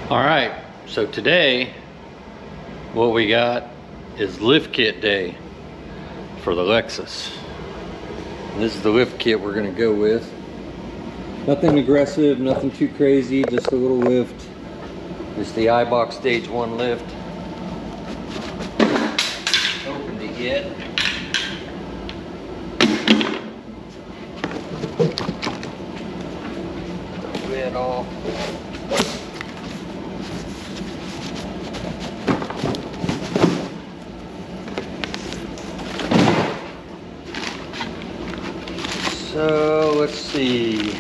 All right, so today what we got is lift kit day for the Lexus. And this is the lift kit we're gonna go with. Nothing aggressive, nothing too crazy, just a little lift. Just the Eibach stage 1 lift. Opened it yet. Lid off. So let's see.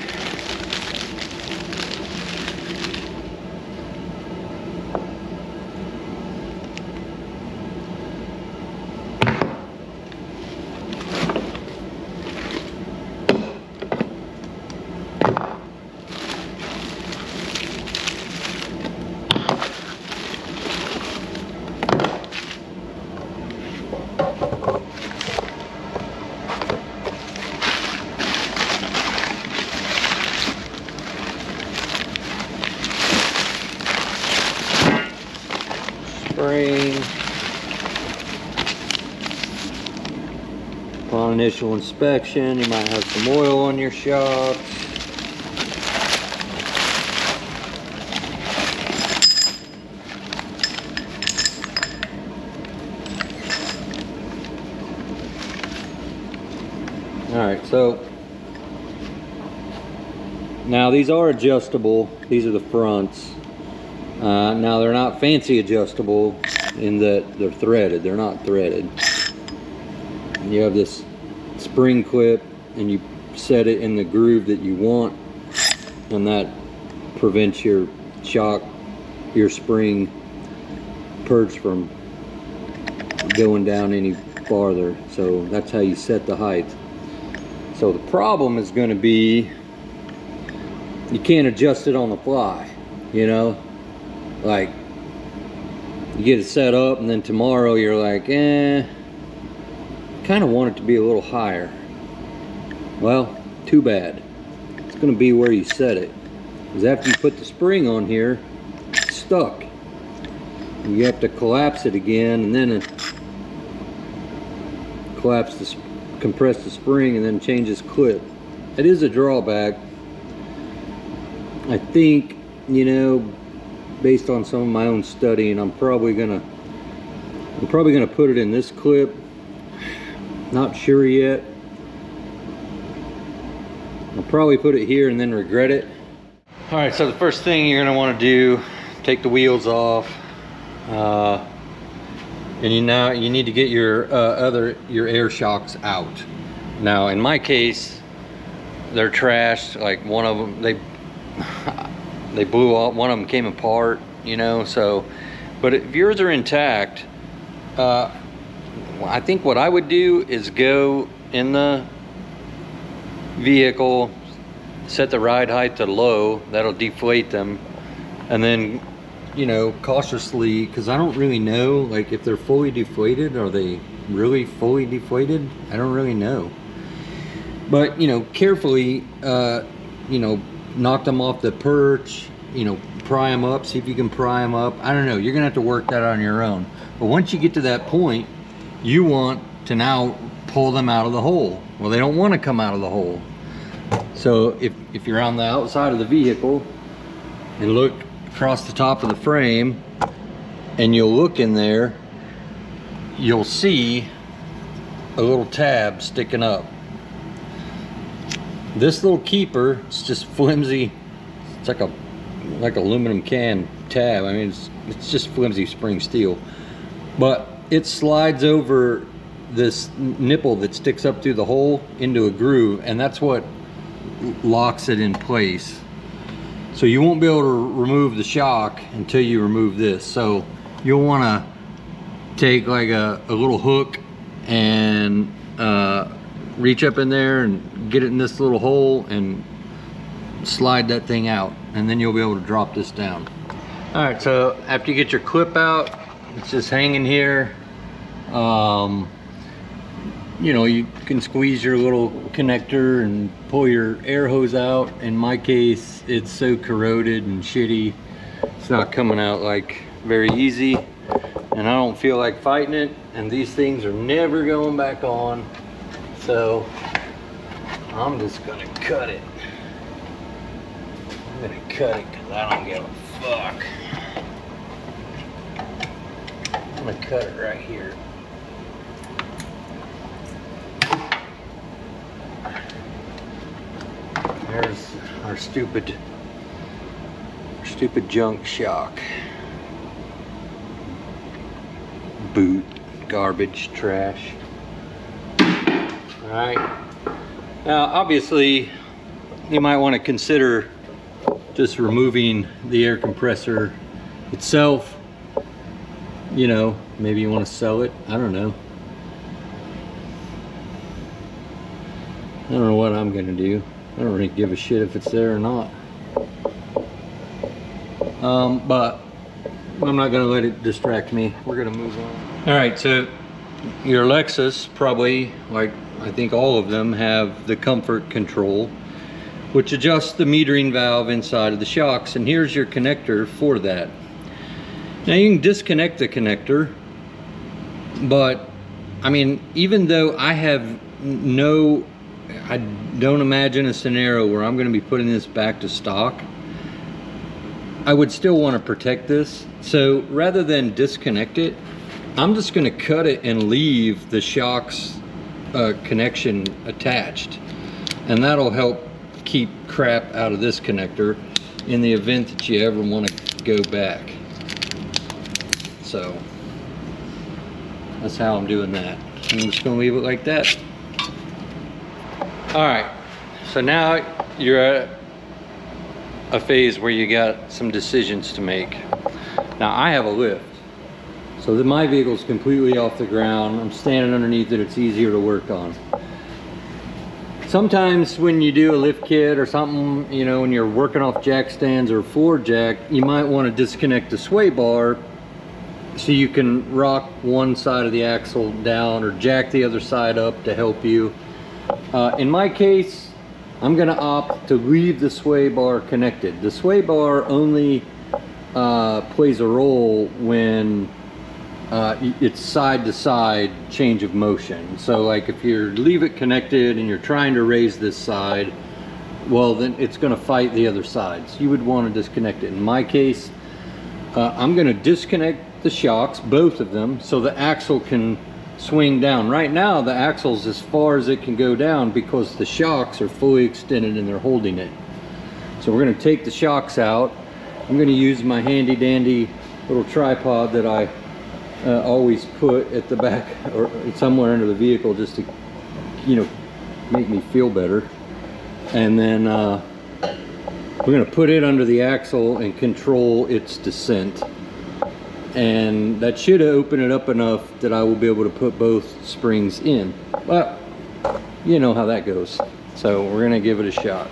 Spring. Upon initial inspection, you might have some oil on your shocks. Alright, so now these are adjustable. These are the fronts. Now they're not fancy adjustable in that they're threaded. They're not threaded. You have this spring clip and you set it in the groove that you want, and that prevents your shock, your spring purge from going down any farther. So that's how you set the height. So the problem is going to be you can't adjust it on the fly, you know? Like, you get it set up and then tomorrow you're like, kind of want it to be a little higher. Well, too bad. It's going to be where you set it. Because after you put the spring on here, it's stuck. You have to collapse it again, and then compress the spring and then change this clip. It is a drawback. I think, you know, based on some of my own studying, I'm probably gonna put it in this clip. Not sure yet. I'll probably put it here and then regret it. All right, so the first thing you're gonna want to do, take the wheels off, and you need to get your air shocks out. Now, in my case, they're trashed. Like, one of them, they blew off, one of them came apart, you know. So, but if yours are intact, I think what I would do is go in the vehicle, set the ride height to low. That'll deflate them, and then, you know, cautiously, because I don't really know, like, if they're fully deflated. Are they really fully deflated? I don't really know. But, you know, carefully, you know, knock them off the perch, you know, pry them up, see if you can pry them up. I don't know, you're gonna have to work that on your own. But once you get to that point, you want to now pull them out of the hole. Well, they don't want to come out of the hole. So if you're on the outside of the vehicle and look across the top of the frame, and you'll look in there, you'll see a little tab sticking up. This little keeper, it's just flimsy. It's like aluminum can tab. I mean, it's just flimsy spring steel, but it slides over this nipple that sticks up through the hole into a groove, and that's what locks it in place. So you won't be able to remove the shock until you remove this. So you'll want to take like a little hook and reach up in there and get it in this little hole and slide that thing out, and then you'll be able to drop this down. All right, so after you get your clip out, it's just hanging here. You know, you can squeeze your little connector and pull your air hose out. In my case, it's so corroded and shitty It's not coming out like very easy, and I don't feel like fighting it, and these things are never going back on. So I'm just gonna cut it. I'm gonna cut it because I don't give a fuck. I'm gonna cut it right here. There's our stupid junk shock. Boot, garbage, trash. All right. Now, obviously, you might want to consider just removing the air compressor itself. You know, maybe you want to sell it. I don't know. I don't know what I'm gonna do. I don't really give a shit if it's there or not. But I'm not gonna let it distract me. We're gonna move on. All right, so your Lexus, probably, like I think all of them, have the comfort control, which adjusts the metering valve inside of the shocks, and here's your connector for that. Now you can disconnect the connector, but I mean, even though I don't imagine a scenario where I'm going to be putting this back to stock, I would still want to protect this. So rather than disconnect it, I'm just going to cut it and leave the shocks connection attached, and that'll help keep crap out of this connector in the event that you ever want to go back. So that's how I'm doing that. I'm just going to leave it like that. All right, so now you're at a phase where you got some decisions to make. Now I have a lift, so that my vehicle's completely off the ground. I'm standing underneath it. It's easier to work on. Sometimes when you do a lift kit or something, you know, when you're working off jack stands or floor jack, you might want to disconnect the sway bar so you can rock one side of the axle down or jack the other side up to help you. In my case, I'm going to opt to leave the sway bar connected. The sway bar only plays a role when it's side to side change of motion. So like if you leave it connected and you're trying to raise this side, well then it's going to fight the other side. So you would want to disconnect it. In my case, I'm going to disconnect the shocks, both of them, so the axle can swing down. Right now the axle's as far as it can go down because the shocks are fully extended and they're holding it. So we're going to take the shocks out. I'm going to use my handy dandy little tripod that I always put at the back or somewhere under the vehicle just to, you know, make me feel better. And then we're going to put it under the axle and control its descent. And that should open it up enough that I will be able to put both springs in. But you know how that goes. So we're gonna give it a shot.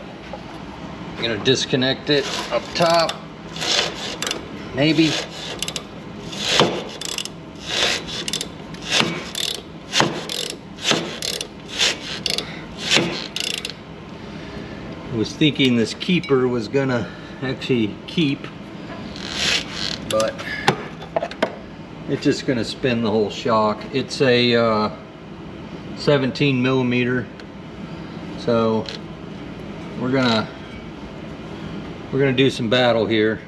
I'm gonna disconnect it up top. Maybe. I was thinking this keeper was gonna actually keep, but it's just going to spin the whole shock. It's a 17 millimeter, so we're gonna do some battle here.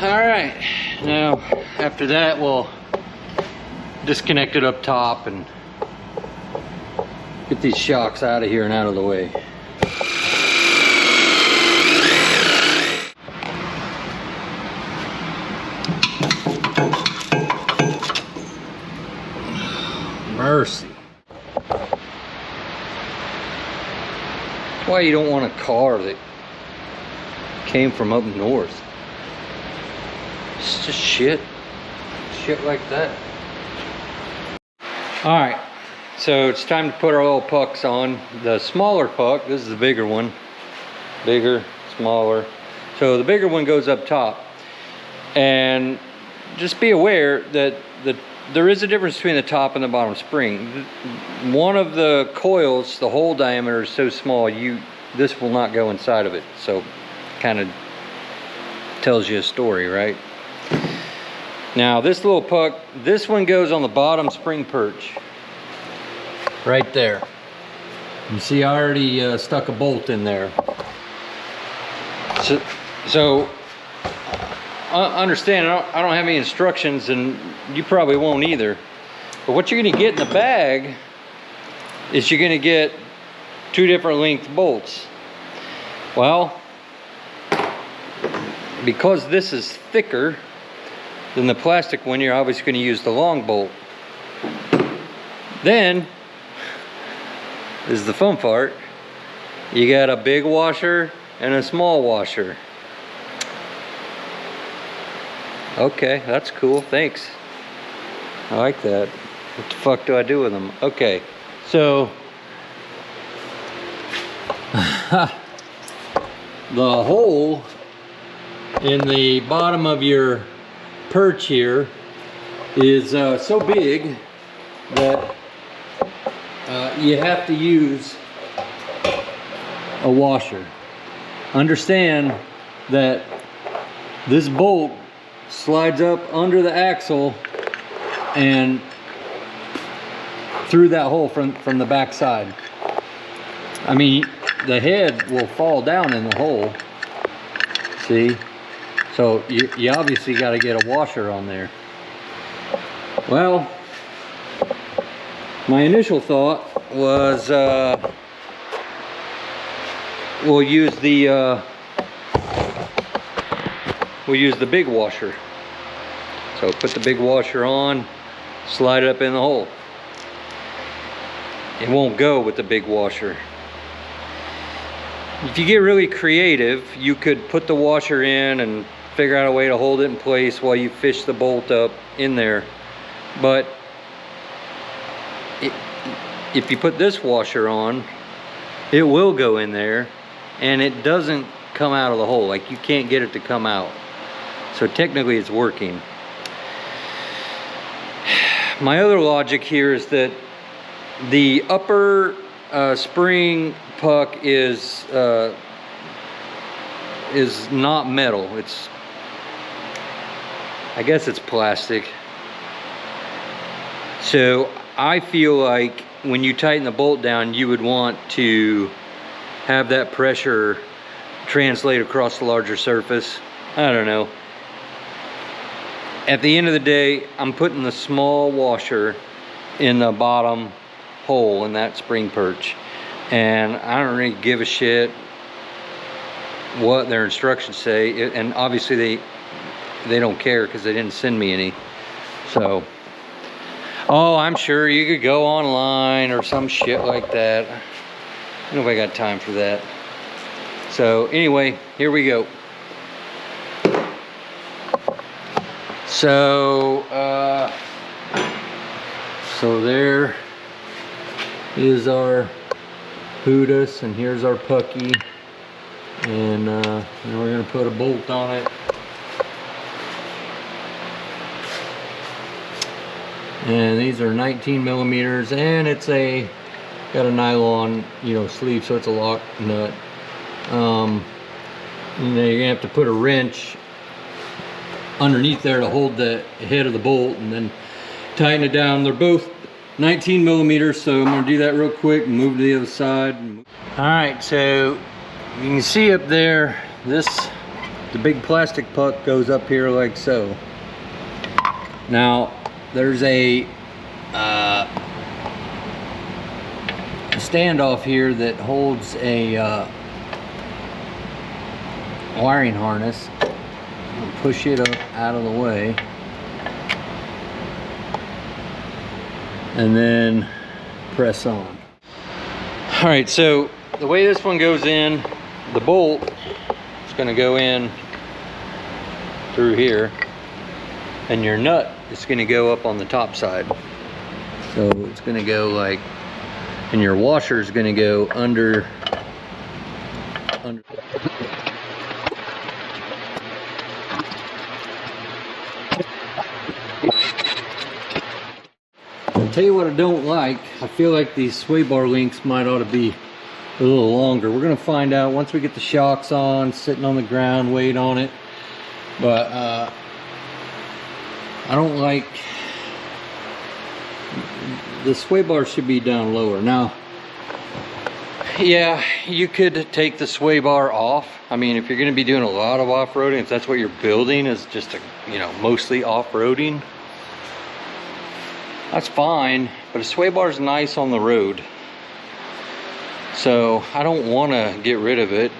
Alright, now after that we'll disconnect it up top and get these shocks out of here and out of the way. Mercy. That's why you don't want a car that came from up north. It's just shit like that. All right, so it's time to put our little pucks on. The smaller puck, this is the bigger one. Bigger, smaller. So the bigger one goes up top. And just be aware that there is a difference between the top and the bottom spring. One of the coils, the hole diameter is so small, this will not go inside of it. So kind of tells you a story, right? Now this little puck, this one goes on the bottom spring perch. Right there. You see I already stuck a bolt in there. So understand, I don't have any instructions, and you probably won't either. But what you're gonna get in the bag is you're gonna get 2 different length bolts. Well, because this is thicker than the plastic one, you're obviously gonna use the long bolt. Then, this is the fun part, you got a big washer and a small washer. Okay, that's cool, thanks. I like that. What the fuck do I do with them? Okay, so the hole in the bottom of your perch here is so big that you have to use a washer. Understand that this bolt slides up under the axle and through that hole from the back side. I mean, the head will fall down in the hole. See? So you obviously got to get a washer on there. Well, my initial thought was we'll use the big washer. So put the big washer on, slide it up in the hole. It won't go with the big washer. If you get really creative, you could put the washer in and figure out a way to hold it in place while you fish the bolt up in there. But if you put this washer on, it will go in there and it doesn't come out of the hole. Like, you can't get it to come out. So technically it's working. My other logic here is that the upper spring puck is not metal. I guess it's plastic. So I feel like when you tighten the bolt down, you would want to have that pressure translate across the larger surface. I don't know. At the end of the day, I'm putting the small washer in the bottom hole in that spring perch, and I don't really give a shit what their instructions say, and obviously they don't care because they didn't send me any. So, oh, I'm sure you could go online or some shit like that. I don't know if I got time for that. So anyway, here we go. So there is our Hoodas, and here's our pucky, and we're gonna put a bolt on it. And these are 19 millimeters, and it's got a nylon, sleeve, so it's a lock nut. You're gonna have to put a wrench underneath there to hold the head of the bolt and then tighten it down. They're both 19 millimeters, so I'm gonna do that real quick and move to the other side. All right, so you can see up there, the big plastic puck goes up here like so. Now, there's a standoff here that holds a wiring harness. Push it up out of the way, and then press on. All right, so the way this one goes in, the bolt is going to go in through here, and your nut is going to go up on the top side. So it's gonna go like, and your washer is gonna go under. I'll tell you what I don't like. I feel like these sway bar links might ought to be a little longer. We're gonna find out once we get the shocks on, sitting on the ground, weight on it. But I don't like, the sway bar should be down lower. Now, yeah, you could take the sway bar off. I mean, if you're gonna be doing a lot of off-roading, if that's what you're building, is just a, you know, mostly off-roading, that's fine. But a sway bar is nice on the road. So I don't wanna get rid of it.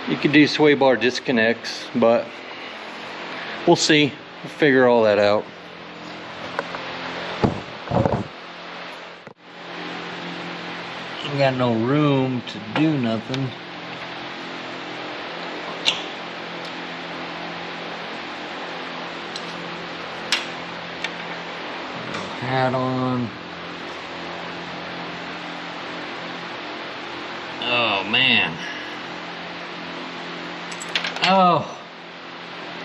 You could do sway bar disconnects, but we'll see. We'll figure all that out. Ain't got no room to do nothing. Hat on. Oh man. Oh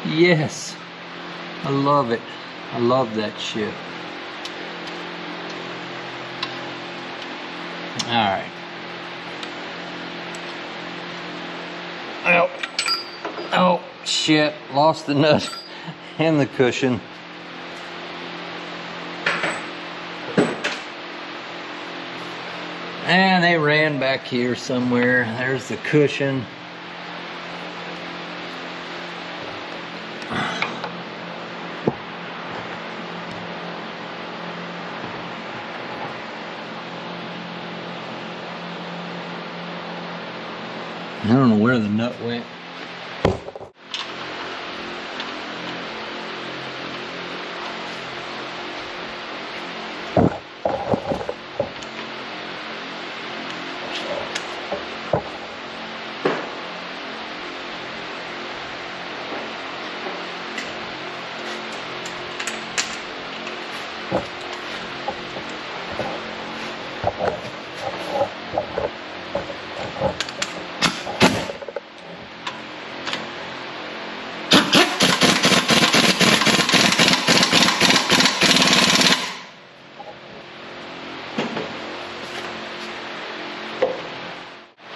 yes, I love it. I love that shit. All right. Oh, oh shit! Lost the nut and the cushion. And they ran back here somewhere. There's the cushion. I don't know where the nut went.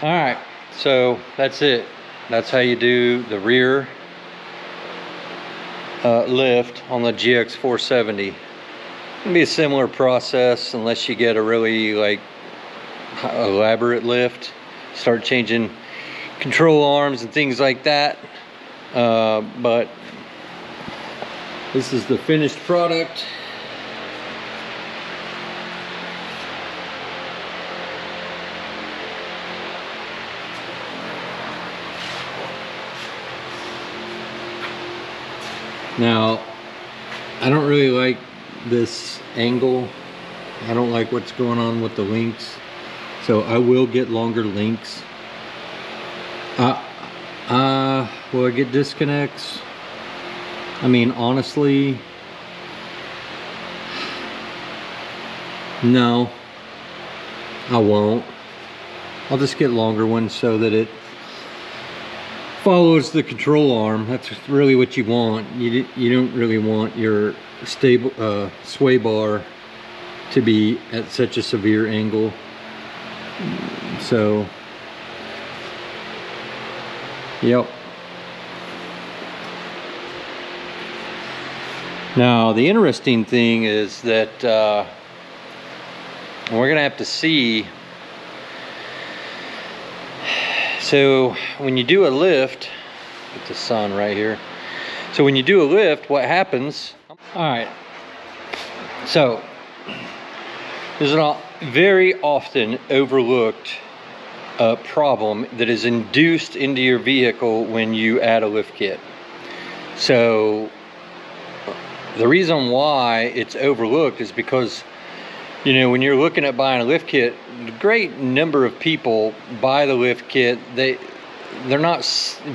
All right, so that's it. That's how you do the rear lift on the GX 470. It can be a similar process unless you get a really like elaborate lift. Start changing control arms and things like that. But this is the finished product. Now, I don't really like this angle. I don't like what's going on with the links. So I will get longer links. Will I get disconnects? I mean, honestly, no, I won't. I'll just get longer ones so that it follows the control arm. That's really what you want. You don't really want your stable sway bar to be at such a severe angle. So, yep. Now the interesting thing is that we're gonna have to see. So when you do a lift, get the sun right here. So when you do a lift, what happens? All right. So there's a very often overlooked problem that is induced into your vehicle when you add a lift kit. So the reason why it's overlooked is because, you know, when you're looking at buying a lift kit, a great number of people buy the lift kit. They're not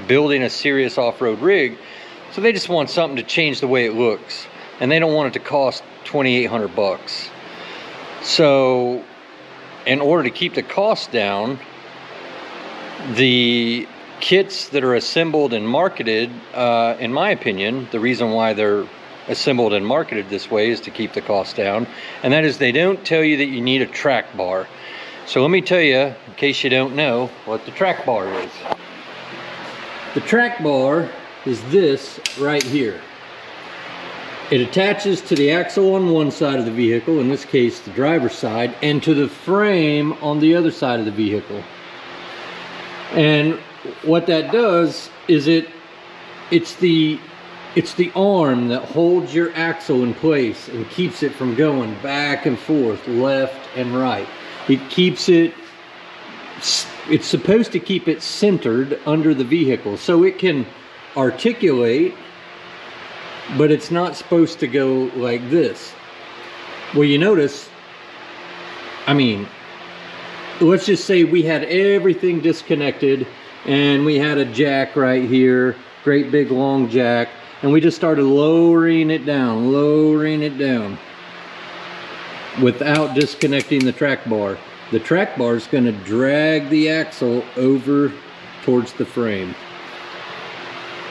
building a serious off-road rig, so they just want something to change the way it looks, and they don't want it to cost $2,800 bucks. So in order to keep the cost down, the kits that are assembled and marketed, in my opinion, the reason why they're assembled and marketed this way is to keep the cost down, and that is they don't tell you that you need a track bar. So let me tell you, in case you don't know, what the track bar is. The track bar is this right here. It attaches to the axle on one side of the vehicle, in this case the driver's side, and to the frame on the other side of the vehicle. And what that does is it's the arm that holds your axle in place and keeps it from going back and forth, left and right. It's supposed to keep it centered under the vehicle so it can articulate, but it's not supposed to go like this. Well, you notice, I mean, let's just say we had everything disconnected and we had a jack right here, great big long jack, and we just started lowering it down without disconnecting the track bar. The track bar is going to drag the axle over towards the frame.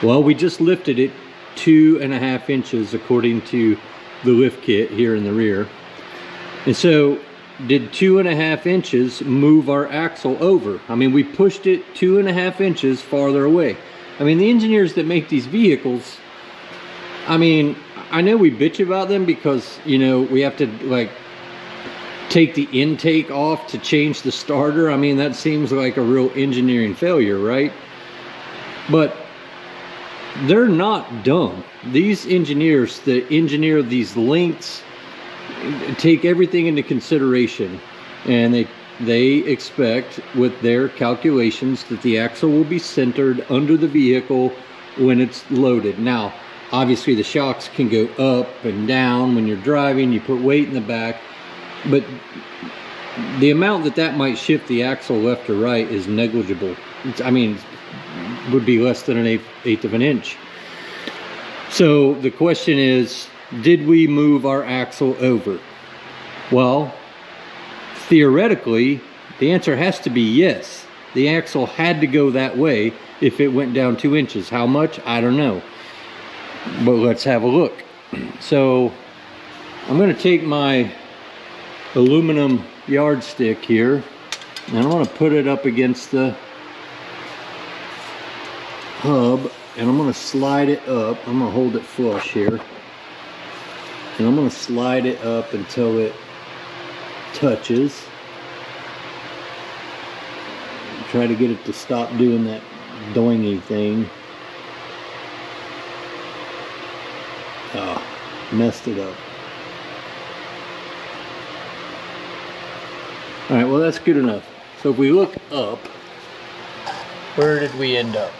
Well, we just lifted it 2.5 inches according to the lift kit here in the rear. And so did 2.5 inches move our axle over? I mean, we pushed it 2.5 inches farther away. I mean, the engineers that make these vehicles, I mean, I know we bitch about them because, you know, we have to like take the intake off to change the starter. I mean, that seems like a real engineering failure, right? But they're not dumb. These engineers that engineer these lengths take everything into consideration, and they expect with their calculations that the axle will be centered under the vehicle when it's loaded. Now, obviously the shocks can go up and down when you're driving, you put weight in the back, but the amount that might shift the axle left or right is negligible. I mean, would be less than an eighth of an inch. So the question is, did we move our axle over? Well, theoretically, the answer has to be yes. The axle had to go that way if it went down 2 inches. How much? I don't know. But let's have a look. So I'm going to take my aluminum yardstick here, and I'm going to put it up against the hub, and I'm going to slide it up. I'm going to hold it flush here, and I'm going to slide it up until it touches. Try to get it to stop doing that doingy thing. Oh, messed it up. All right, well, that's good enough. So if we look up, where did we end up?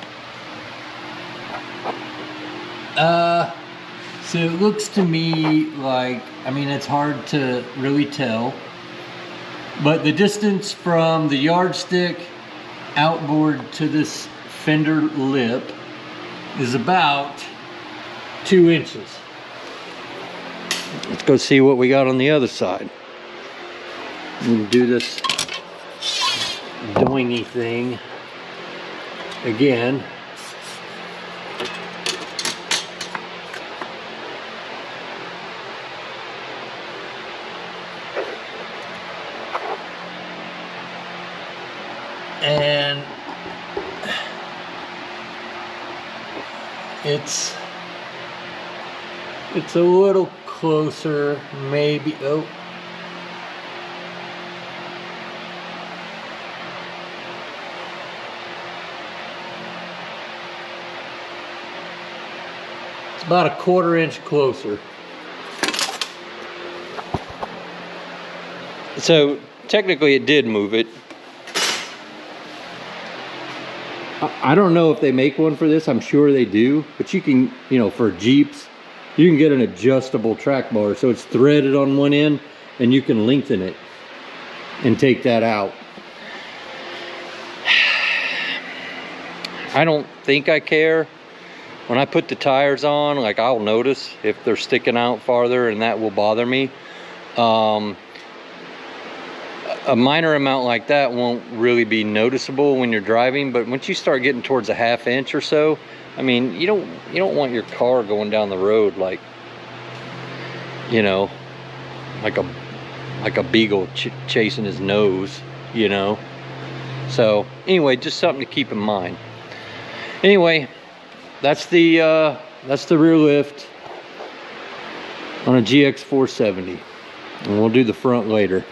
So it looks to me like, I mean, it's hard to really tell, but the distance from the yardstick outboard to this fender lip is about 2 inches. Let's go see what we got on the other side. We'll do this doingy thing again. And it's a little closer, maybe. Oh, it's about a 1/4 inch closer. So technically it did move it. I don't know if they make one for this. I'm sure they do, but you can, you know, for Jeeps, you can get an adjustable track bar. So it's threaded on one end and you can lengthen it and take that out. I don't think I care. When I put the tires on, like, I'll notice if they're sticking out farther, and that will bother me. a minor amount like that won't really be noticeable when you're driving, but once you start getting towards a ½ inch or so, I mean, you don't want your car going down the road like, you know, like a beagle chasing his nose, you know. So anyway, just something to keep in mind. Anyway, that's the rear lift on a GX 470, and we'll do the front later.